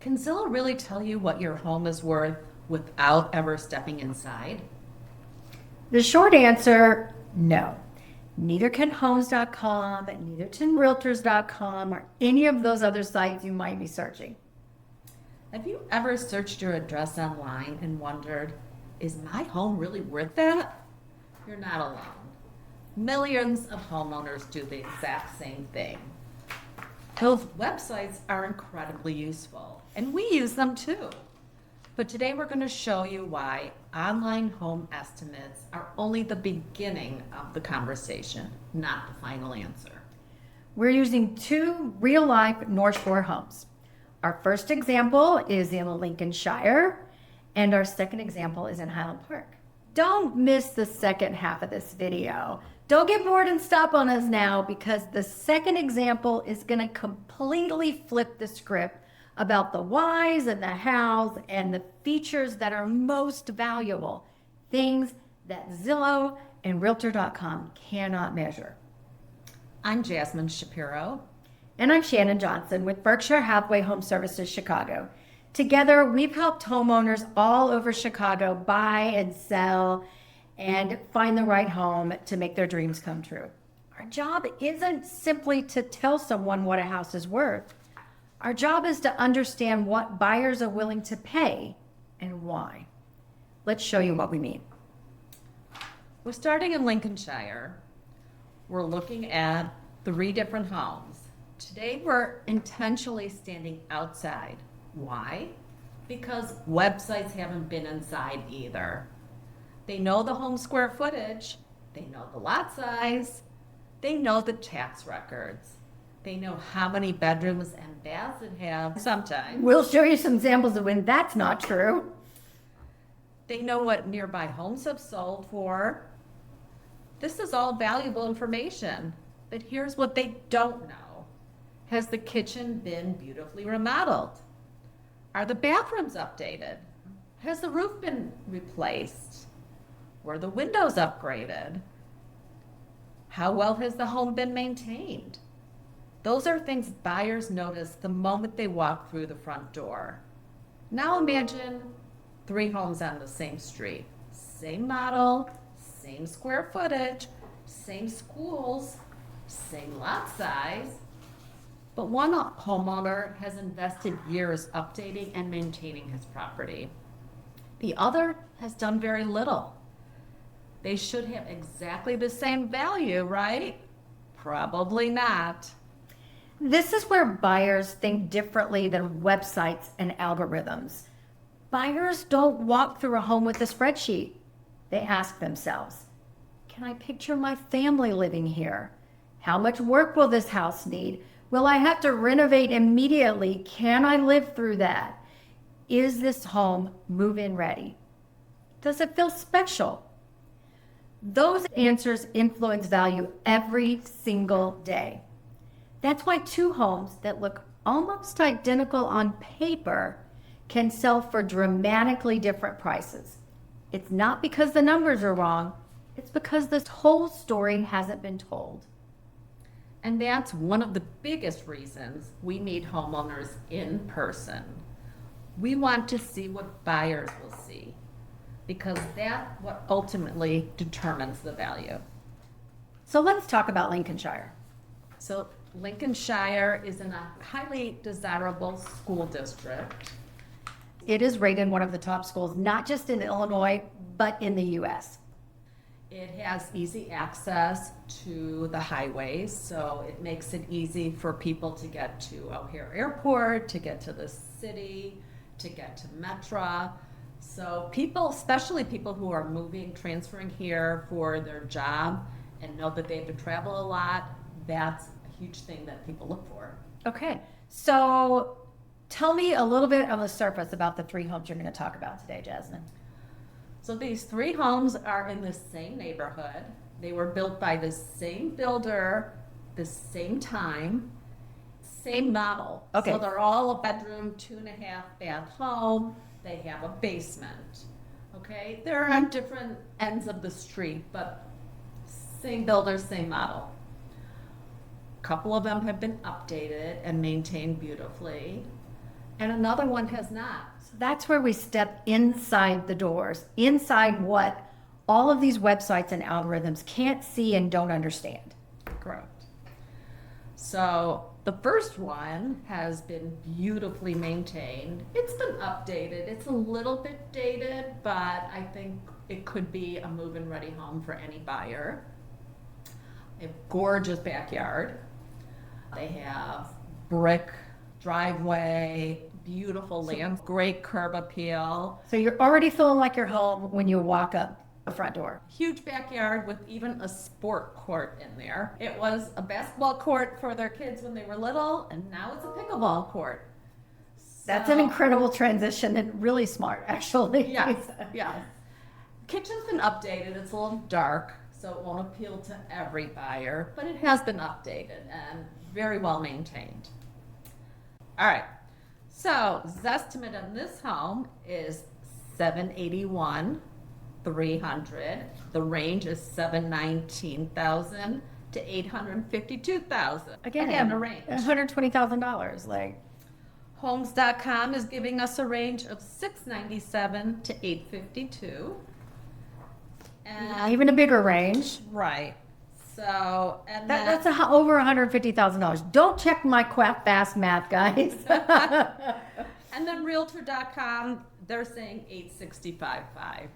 Can Zillow really tell you what your home is worth without ever stepping inside? The short answer, no. Neither can homes.com, neither can realtors.com, or any of those other sites you might be searching. Have you ever searched your address online and wondered, is my home really worth that? You're not alone. Millions of homeowners do the exact same thing. Those websites are incredibly useful, and we use them too. But today we're going to show you why online home estimates are only the beginning of the conversation, not the final answer. We're using two real-life North Shore homes. Our first example is in Lincolnshire, and our second example is in Highland Park. Don't miss the second half of this video. Don't get bored and stop on us now, because the second example is going to completely flip the script about the whys and the hows and the features that are most valuable, things that Zillow and Realtor.com cannot measure. I'm Jasmine Shapiro. And I'm Shannon Johnson with Berkshire Hathaway Home Services Chicago. Together, we've helped homeowners all over Chicago buy and sell and find the right home to make their dreams come true. Our job isn't simply to tell someone what a house is worth. Our job is to understand what buyers are willing to pay and why. Let's show you what we mean. We're starting in Lincolnshire. We're looking at 3 different homes. Today we're intentionally standing outside. Why? Because websites haven't been inside either. They know the home square footage, they know the lot size, they know the tax records, they know how many bedrooms and baths it has sometimes. We'll show you some examples of when that's not true. They know what nearby homes have sold for. This is all valuable information, but here's what they don't know. Has the kitchen been beautifully remodeled? Are the bathrooms updated? Has the roof been replaced? Were the windows upgraded? How well has the home been maintained? Those are things buyers notice the moment they walk through the front door. Now imagine 3 homes on the same street. Same model, same square footage, same schools, same lot size. But one homeowner has invested years updating and maintaining his property. The other has done very little. They should have exactly the same value, right? Probably not. This is where buyers think differently than websites and algorithms. Buyers don't walk through a home with a spreadsheet. They ask themselves, can I picture my family living here? How much work will this house need? Will I have to renovate immediately? Can I live through that? Is this home move-in ready? Does it feel special? Those answers influence value every single day. That's why 2 homes that look almost identical on paper can sell for dramatically different prices. It's not because the numbers are wrong, it's because this whole story hasn't been told. And that's one of the biggest reasons we meet homeowners in person. We want to see what buyers will see, because that's what ultimately determines the value. So let's talk about Lincolnshire. So Lincolnshire is in a highly desirable school district. It is rated one of the top schools, not just in Illinois, but in the U.S. It has easy access to the highways, so it makes it easy for people to get to O'Hare Airport, to get to the city, to get to Metro. So people, especially people who are moving, transferring here for their job and know that they have to travel a lot, that's a huge thing that people look for. Okay, so tell me a little bit on the surface about the 3 homes you're going to talk about today, Jasmine. So these 3 homes are in the same neighborhood. They were built by the same builder, the same time, same model. Okay. So they're all a bedroom, 2.5 bath home. They have a basement. Okay, they're on different ends of the street, but same builder, same model. A couple of them have been updated and maintained beautifully. and another one has not. So that's where we step inside the doors, inside what all of these websites and algorithms can't see and don't understand. Correct. So the first one has been beautifully maintained. It's been updated. It's a little bit dated, but I think it could be a move-in ready home for any buyer. A gorgeous backyard. They have brick driveway, beautiful land, great curb appeal. So you're already feeling like you're home when you walk up the front door. Huge backyard with even a sport court in there. It was a basketball court for their kids when they were little, and now it's a pickleball court. That's an incredible transition and really smart, actually. Yes, yes. Kitchen's been updated. It's a little dark, so it won't appeal to every buyer, but it has been updated and very well maintained. All right. So Zestimate on this home is $781,300. The range is $719,000 to $852,000. Again, the range. $120,000. Like, Homes.com is giving us a range of $697 to $852. And even a bigger range. right. So, and That's over $150,000. Don't check my fast math, guys. and then Realtor.com, they're saying $865,500.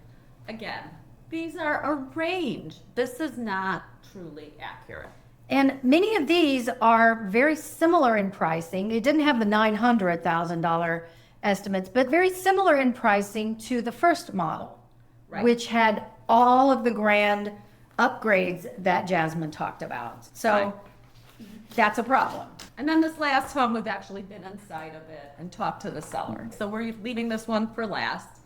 Again, these are a range. This is not truly accurate. And many of these are very similar in pricing. It didn't have the $900,000 estimates, but very similar in pricing to the first model, Right. which had all of the grand upgrades that Jasmine talked about. So Right. that's a problem. And then this last home, we've actually been inside of it and talked to the seller. So we're leaving this one for last.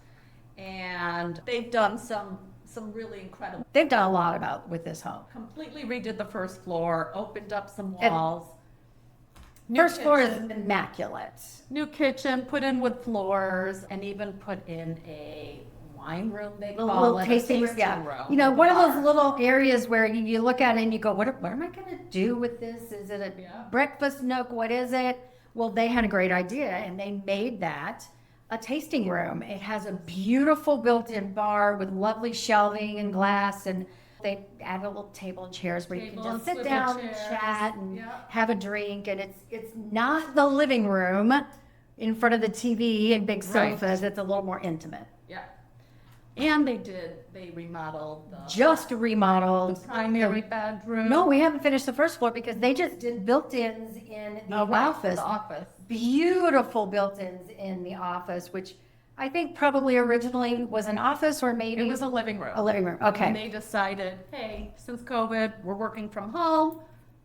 And they've done some really incredible, They've done a lot with this home. completely redid the first floor, opened up some And walls. First floor is kitchen. immaculate. New kitchen, put in wood floors, and even put in a wine room, they call Little it, a tasting room, yeah. You know, one of those little areas where you look at it and you go, what am I going to do with this? Is it a Yeah. breakfast nook? What is it? Well, they had a great idea and they made that a tasting room. It has a beautiful built-in bar with lovely shelving and glass, and they add a little table and chairs where you can Table just and sit swivel down and chairs. chat and Yeah. have a drink. And it's not the living room in front of the TV and big Right. sofas. It's a little more intimate. Yeah. And they remodeled the Just remodeled. primary bedroom. No, we haven't finished the first floor because they just did built-ins in the office. The office. Beautiful built-ins in the office, which I think probably originally was an office or maybe It was a living room. a living room. And Okay. they decided, hey, since COVID, we're working from home.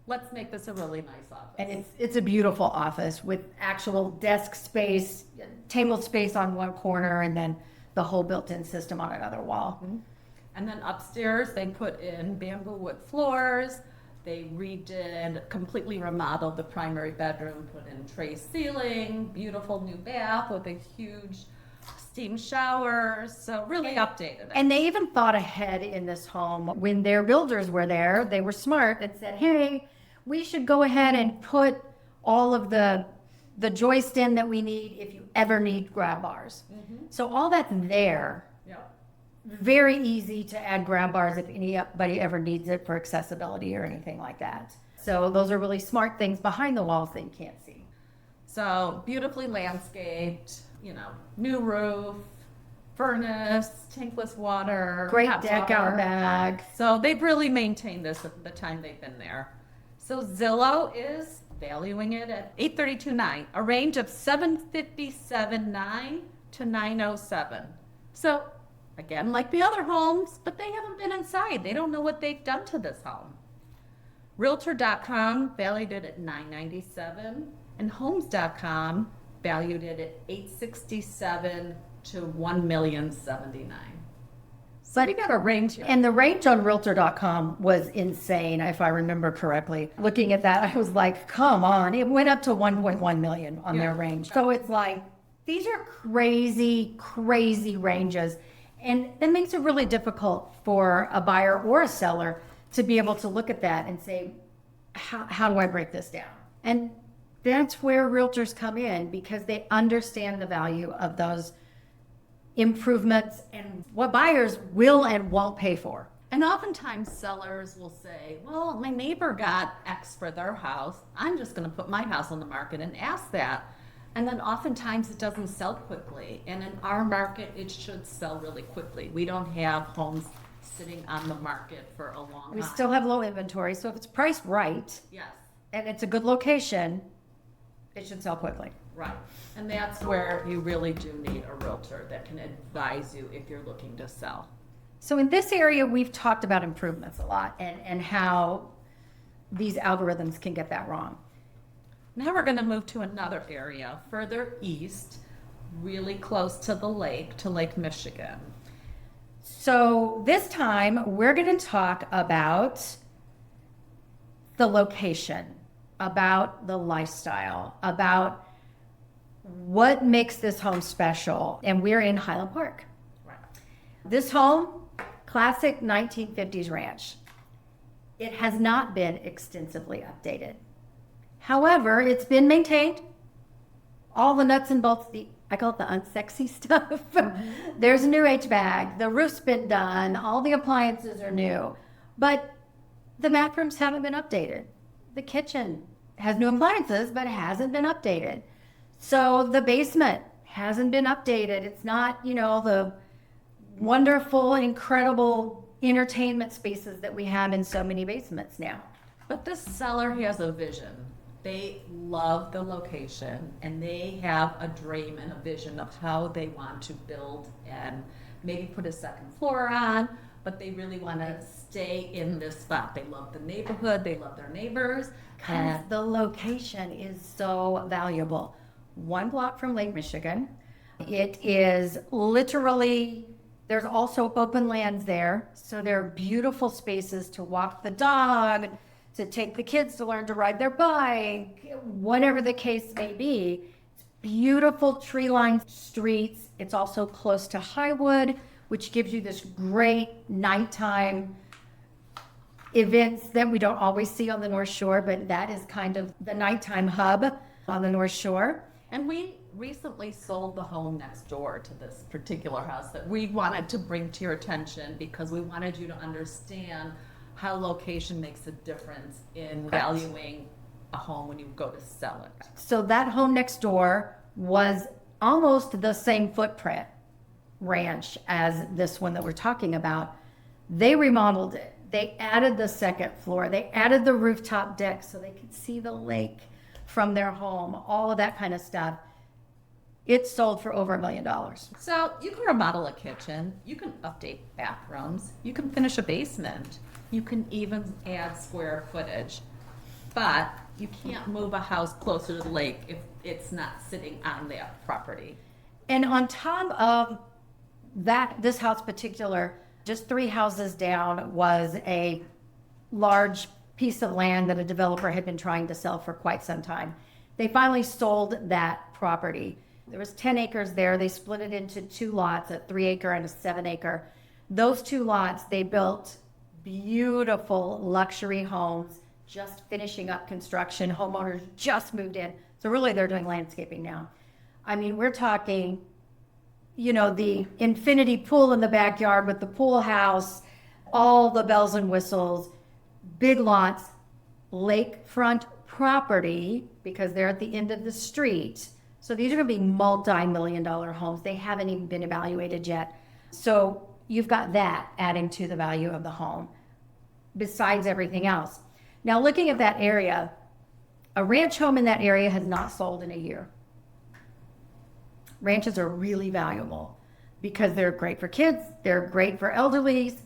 Let's make this a really nice office. And it's a beautiful office with actual desk space, table space on one corner, and then the whole built-in system on another wall. And then upstairs, they put in bamboo wood floors. They completely remodeled the primary bedroom, put in tray ceiling, beautiful new bath with a huge steam shower. So really updated it. And they even thought ahead in this home. When their builders were there, they were smart and said, hey, we should go ahead and put all of the joist in that we need if you ever need grab bars. So all that's there. Yeah. Very easy to add grab bars if anybody ever needs it for accessibility or anything like that. So those are really smart things behind the walls that you can't see. So beautifully landscaped, new roof, furnace, tankless water. Great hot deck water. out back. So they've really maintained this at the time they've been there. So Zillow is valuing it at $832,900, a range of $757,900 to $907,000. So again, like the other homes, but they haven't been inside. They don't know what they've done to this home. Realtor.com valued it at $997,000, and Homes.com valued it at $867,000 to $1,079,000. So we got a range here. And the range on Realtor.com was insane, if I remember correctly. Looking at that, I was like, come on. It went up to 1.1 million on their range. So it's like, these are crazy, crazy ranges. And that makes it really difficult for a buyer or a seller to be able to look at that and say, how do I break this down? And That's where realtors come in because they understand the value of those improvements and what buyers will and won't pay for. And oftentimes sellers will say, well, my neighbor got X for their house. I'm just going to put my house on the market and ask that. And then oftentimes it doesn't sell quickly. And in our market, it should sell really quickly. We don't have homes sitting on the market for a long time. We still have low inventory, so if it's priced right Yes, and it's a good location, it should sell quickly. right. And that's where you really do need a realtor that can advise you if you're looking to sell. So in this area, we've talked about improvements a lot and how these algorithms can get that wrong. Now we're going to move to another area further east, really close to the lake, to Lake Michigan. So this time, we're going to talk about the location, about the lifestyle, about what makes this home special. And we're in Highland Park. Right. This home, classic 1950s ranch. It has not been extensively updated. However, it's been maintained. All the nuts and bolts, I call it the unsexy stuff. There's a new HVAC, the roof's been done, all the appliances are new, but the bathrooms haven't been updated. The kitchen has new appliances, but it hasn't been updated. So the basement hasn't been updated. It's not, the wonderful, incredible entertainment spaces that we have in so many basements now. But this seller has a vision. They love the location and they have a dream and a vision of how they want to build and maybe put a second floor on, but they really want to stay in this spot. They love the neighborhood, they love their neighbors. Because the location is so valuable. 1 block from Lake Michigan. It is literally, there's also open lands there. So there are beautiful spaces to walk the dog, to take the kids to learn to ride their bike, whatever the case may be. It's beautiful tree-lined streets. It's also close to Highwood, which gives you this great nighttime events that we don't always see on the North Shore, but that is kind of the nighttime hub on the North Shore. And we recently sold the home next door to this particular house that we wanted to bring to your attention because we wanted you to understand how location makes a difference in valuing a home when you go to sell it. So that home next door was almost the same footprint ranch as this one that we're talking about. They remodeled it. They added the second floor. They added the rooftop deck so they could see the lake from their home, all of that kind of stuff. It sold for over $1 million. So you can remodel a kitchen, you can update bathrooms, you can finish a basement, you can even add square footage, but you can't move a house closer to the lake if it's not sitting on that property. And on top of that, this house particular, just 3 houses down was a large piece of land that a developer had been trying to sell for quite some time. They finally sold that property. There was 10 acres there. They split it into 2 lots, a 3-acre and a 7-acre. Those 2 lots, they built beautiful luxury homes, just finishing up construction. Homeowners just moved in. So really they're doing landscaping now. I mean, we're talking, the infinity pool in the backyard with the pool house, all the bells and whistles, big lots, lakefront property, because they're at the end of the street. So these are going to be multi-million-dollar homes. They haven't even been evaluated yet. So you've got that adding to the value of the home, besides everything else. Now, looking at that area, a ranch home in that area has not sold in a year. Ranches are really valuable because they're great for kids, they're great for elderlies.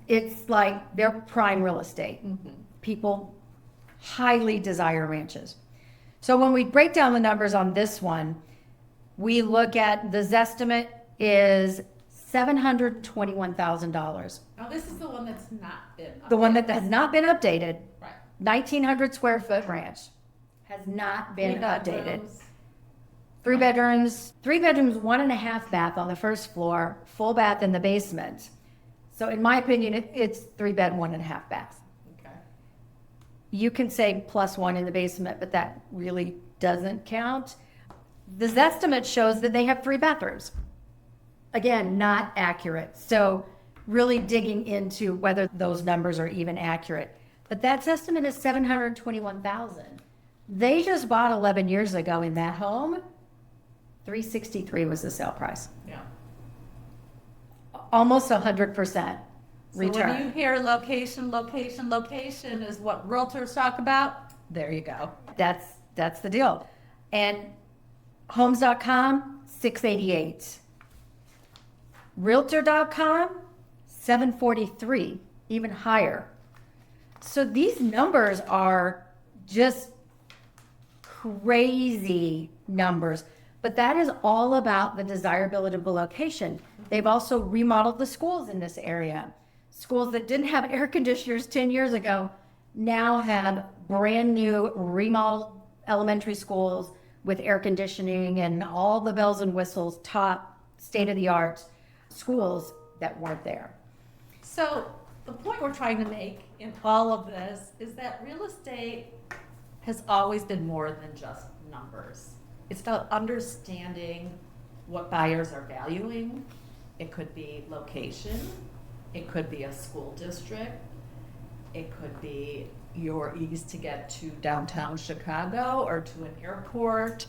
It's like they're prime real estate. Mm-hmm. People highly desire ranches. So when we break down the numbers on this one, we look at the Zestimate is $721,000. Now, this is the one that's not been updated. The one that has not been updated, Right. 1,900 square foot ranch, has not been 3 updated. bedrooms. 3 bedrooms, 1.5 bath on the first floor, full bath in the basement. So in my opinion, it's 3 bed, 1.5 bath. Okay. You can say +1 in the basement, but that really doesn't count. The Zestimate shows that they have 3 bathrooms. Again, not accurate. So really digging into whether those numbers are even accurate. But that estimate is $721,000. They just bought 11 years ago in that home. $363 was the sale price. Yeah. Almost 100% So return. when you hear location, location, location is what realtors talk about, there you go. That's the deal. And homes.com, 688. Realtor.com, 743, even higher. So these numbers are just crazy numbers, but that is all about the desirability of the location. They've also remodeled the schools in this area. Schools that didn't have air conditioners 10 years ago now have brand new remodeled elementary schools with air conditioning and all the bells and whistles, top state-of-the-art schools that weren't there. So the point we're trying to make in all of this is that real estate has always been more than just numbers. It's about understanding what buyers are valuing. It could be location, it could be a school district, it could be your ease to get to downtown Chicago or to an airport,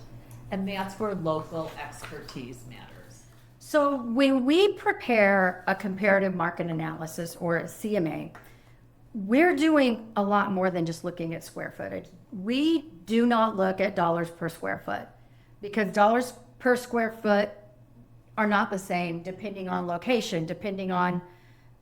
and that's where local expertise matters. So when we prepare a comparative market analysis or a CMA, we're doing a lot more than just looking at square footage. We do not look at dollars per square foot because dollars per square foot are not the same depending on location, depending on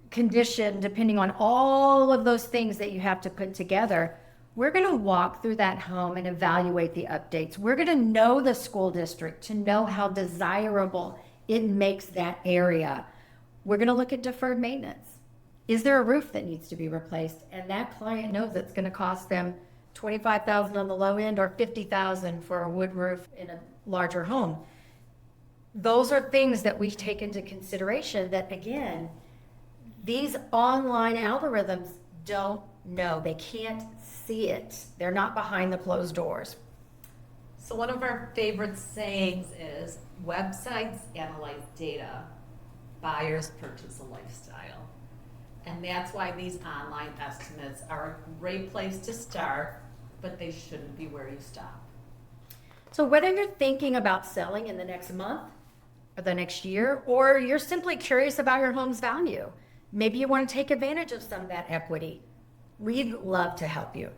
condition, depending on all of those things that you have to put together. We're going to walk through that home and evaluate the updates. We're going to know the school district to know how desirable it makes that area. We're going to look at deferred maintenance. Is there a roof that needs to be replaced? And that client knows it's going to cost them $25,000 on the low end or $50,000 for a wood roof in a larger home. Those are things that we take into consideration that, again, these online algorithms don't know. They can't see it. They're not behind the closed doors. So one of our favorite sayings is, websites analyze data, buyers purchase a lifestyle. And that's why these online estimates are a great place to start, but they shouldn't be where you stop. So whether you're thinking about selling in the next month or the next year, or you're simply curious about your home's value, maybe you want to take advantage of some of that equity, we'd love to help you.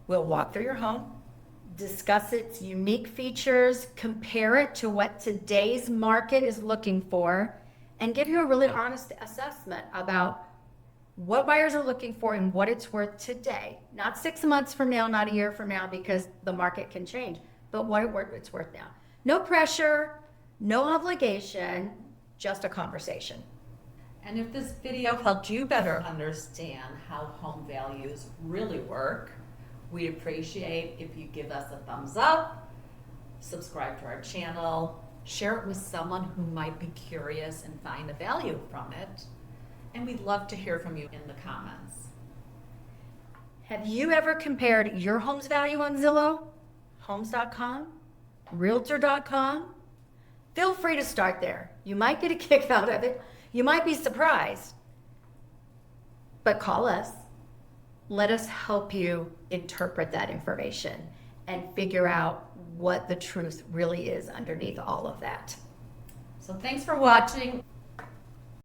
We'll walk through your home, discuss its unique features, compare it to what today's market is looking for, and give you a really honest assessment about what buyers are looking for and what it's worth today. Not 6 months from now, not a year from now, because the market can change, but what it's worth now. No pressure, no obligation, just a conversation. And if this video helped you better understand how home values really work, we'd appreciate if you give us a thumbs up, subscribe to our channel, share it with someone who might be curious and find a value from it. And we'd love to hear from you in the comments. Have you ever compared your home's value on Zillow, homes.com, realtor.com? Feel free to start there. You might get a kick out of it. You might be surprised. But call us. Let us help you interpret that information and figure out what the truth really is underneath all of that. So thanks for watching.